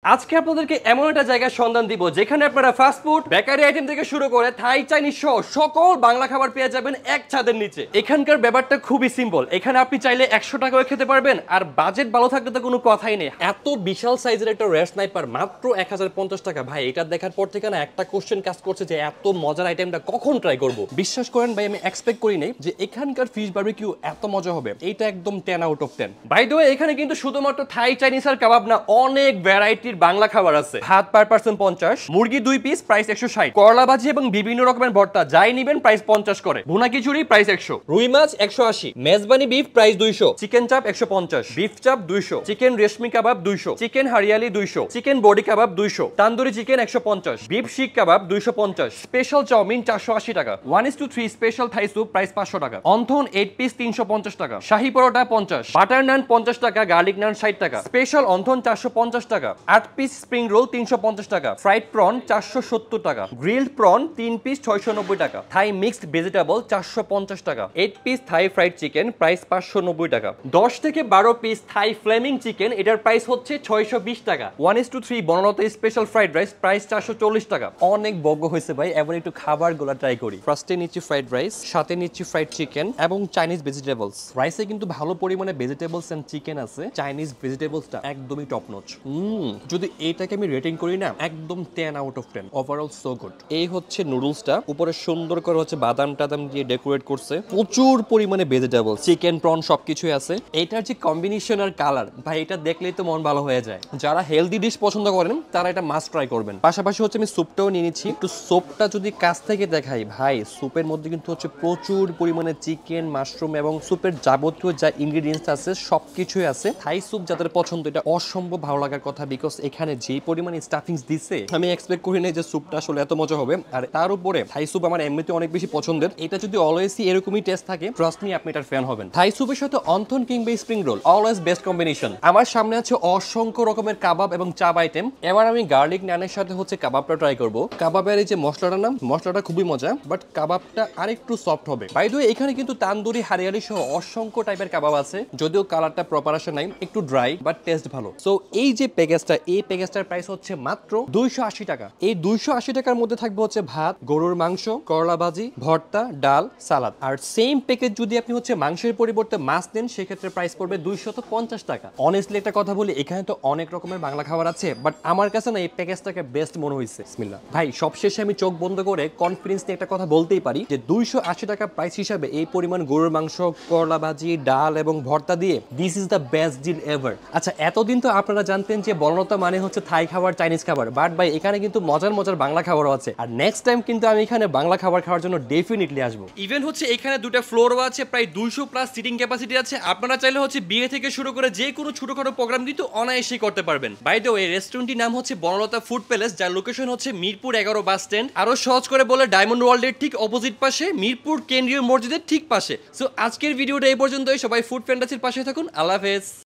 আজকে আপনাদেরকে এমন একটা জায়গার সন্ধান দিব যেখানে আপনারা ফাস্ট ফুড বেকারি আইটেম থেকে শুরু করে থাই চাইনিজ সহ সকল বাংলা খাবার পেয়ে যাবেন এক ছাদের নিচে। এখানকার ব্যাপারটা খুবই সিম্পল, এখানে আপনি চাইলে 100 টাকাও খেতে পারবেন আর বাজেট ভালো থাকলে তো কোনো কথাই নেই। এত বিশাল সাইজের একটা রেস্ট স্নাইপার মাত্র 1050 টাকা। ভাই এটা দেখার পর থেকে না একটা কোশ্চেন কাজ করছে যে এত মজার আইটেমটা কখন ট্রাই করব। বিশ্বাস করেন ভাই আমি এক্সপেক্ট করি নাই যে এখানকার ফিশ বারবিকিউ এত মজা হবে। এইটা একদম 10 out of 10। By the way এখানে কিন্তু শুধুমাত্র থাই চাইনিজ আর কাবাব না, অনেক ভ্যারাইটির বাংলা খাবার আছে। ভাত পার পারসন 50, মুরগি 2 পিস প্রাইস 160, করলা ভাজি এবং বিভিন্ন রকমের ভর্তা যাই নেবেন প্রাইস 50 করে, ভুনা খিচুড়ি প্রাইস 100, রুই মাছ 180, মেজবানি বিফ প্রাইস 200, চিকেন চাপ 150, বিফ চাপ 200, চিকেন রেশমি কাবাব 200, চিকেন হারিয়ালি 200, চিকেন বডি কাবাব 200, তান্দুরি চিকেন 150, বিফ শিক কাবাব 250, স্পেশাল চাউমিন 480 টাকা, 1:3 স্পেশাল থাই স্যুপ প্রাইস 500 টাকা, অন্থন 8 পিস 350 টাকা, শাহী পরোটা 50, বাটার নান 50 টাকা, গার্লিক নান 60 টাকা, স্পেশাল অন্থন 450 টাকা, 8 পিস স্প্রিং রোল 350 টাকা, ফ্রাইড প্রন 470 টাকা, গ্রিলড প্রন 3 পিস 690 টাকা, থাই মিক্সড ভেজিটেবল 450 টাকা, 8 পিস থাই ফ্রাইড চিকেন প্রাইস 590 টাকা, 10 থেকে 12 পিস থাই ফ্লেমিং চিকেন এটার প্রাইস হচ্ছে 620 টাকা, 1:3 Banalata special fried rice price 440 টাকা। অনেক বগ্গ হয়েছে ভাই, এবার একটু খাবারগুলো ট্রাই করি। ফার্স্টে নিচ্ছি ফ্রাইড রাইস, সাথে নিচ্ছি ফ্রাইড চিকেন এবং চাইনিজ ভেজিটেবলস। রাইসে কিন্তু ভালো পরিমাণে ভেজিটেবলস এন্ড চিকেন আছে, চাইনিজ ভেজিটেবলসটা একদমই টপ নচ। যদি এইটাকে আমি রেটিং করি না একদম 10 out of 10, overall so good. এই হচ্ছে নুডলসটা, উপরে সুন্দর করে হচ্ছে বাদাম টাদাম দিয়ে ডেকোরেট করছে, প্রচুর পরিমাণে ভেজিটেবল, চিকেন প্রন সবকিছুই আছে। এটার যে কম্বিনেশন আর কালার ভাই এটা দেখলেই তো মন ভালো হয়ে যায়। যারা হেলদি ডিশ পছন্দ করেন তারা এটা মাস্ট ট্রাই করবেন। পাশাপাশি হচ্ছে আমি স্যুপটাও নিয়ে নিচ্ছি, একটু স্যুপটা যদি কাছ থেকে দেখাই ভাই স্যুপের মধ্যে কিন্তু হচ্ছে প্রচুর পরিমাণে চিকেন, মাশরুম এবং স্যুপের যাবতীয় যা ইনগ্রেডিয়েন্টস আছে সবকিছুই আছে। থাই স্যুপ যাদের পছন্দ এটা অসম্ভব ভালো লাগার কথা, বিকজ এখানে যে পরিমাণে স্টাফিংস দিছে আমি এক্সপেক্ট করি নাই যে স্যুপটা আসলে এত মজা হবে। আর তার উপরে থাই স্যুপ আমার এমনিতে অনেক বেশি পছন্দের, এটা যদি অলওয়েজই এরকমই টেস্ট থাকে ট্রাস্ট মি আপনি এটার ফ্যান হবেন। থাই স্যুপের সাথে অন্থন কিংবা spring roll always best combination. আমার সামনে আছে অসংখ্য রকমের কাবাব এবং চাপ আইটেম। এবার আমি গার্লিক নানের সাথে হচ্ছে কাবাবটা ট্রাই করব। কাবাবের এই যে মশলাটার নাম, মশলাটা খুবই মজা, বাট কাবাবটা আরেকটু সফট হবে। বাই দ্য ওয়ে এখানে কিন্তু তান্দুরি, হারিয়ালি সহ অসংখ্য টাইপের কাবাব আছে, যদিও কালারটা প্রপার আসে নাই, একটু ড্রাই বাট টেস্ট ভালো। সো এই যে প্যাকেজটা, এই প্যাকেজটার প্রাইস হচ্ছে মাত্র 280 টাকা। এই 280 টাকার মধ্যে থাকবে হচ্ছে ভাত, গরুর মাংস, করলা ভাজি, ভর্তা, ডাল, সালাদ। আর সেম প্যাকেজ যদি আপনি হচ্ছে মাংসের পরিবর্তে মাছ নেন সেক্ষেত্রে প্রাইস পড়বে 250 টাকা। অনেস্টলি একটা কথা বলি, এখানে তো অনেক রকমের বাংলা খাবার আছে, বাট আমার কাছে না এই প্যাকেজটাকে বেস্ট মনে হয়েছে। বিসমিল্লাহ ভাই, সবশেষে আমি চোখ বন্ধ করে কনফিডেন্স নিয়ে একটা কথা বলতেই পারি যে 280 টাকা প্রাইস হিসাবে এই পরিমাণ গরুর মাংস, করলা ভাজি, ডাল এবং ভর্তা দিয়ে this is the best deal ever. আচ্ছা এতদিন তো আপনারা জানতেন যে বনলতা মানে হচ্ছে থাই খাবার, চাইনিজ খাবার, বাট ভাই এখানে কিন্তু মজার মজার বাংলা খাবারও আছে। আর নেক্সট টাইম কিন্তু আমি এখানে বাংলা খাবার খাওয়ার জন্য ডেফিনেটলি আসবো। ইভেন হচ্ছে এখানে দুটো ফ্লোরও আছে, প্রায় 200 প্লাস সিটিং ক্যাপাসিটি আছে। আপনারা চাইলে হচ্ছে বিয়ে থেকে শুরু করে যে কোনো ছোটখাটো প্রোগ্রাম কিন্তু অনায়াসেই করতে পারবেন। বাই দ্য ওয়ে রেস্টুরেন্টটির নাম হচ্ছে বনলতা ফুড প্যালেস, যার লোকেশন হচ্ছে মিরপুর 11 বাস স্ট্যান্ড। আরো সহজ করে বলে ডায়মন্ড ওয়ার্ল্ডের ঠিক অপোজিট পাশে, মিরপুর কেন্দ্রীয় মসজিদের ঠিক পাশে। সো আজকের ভিডিওটা এই পর্যন্তই। সবাই ফুড ফ্যান্টাসির পাশে থাকুন। আল্লাহ হাফেজ।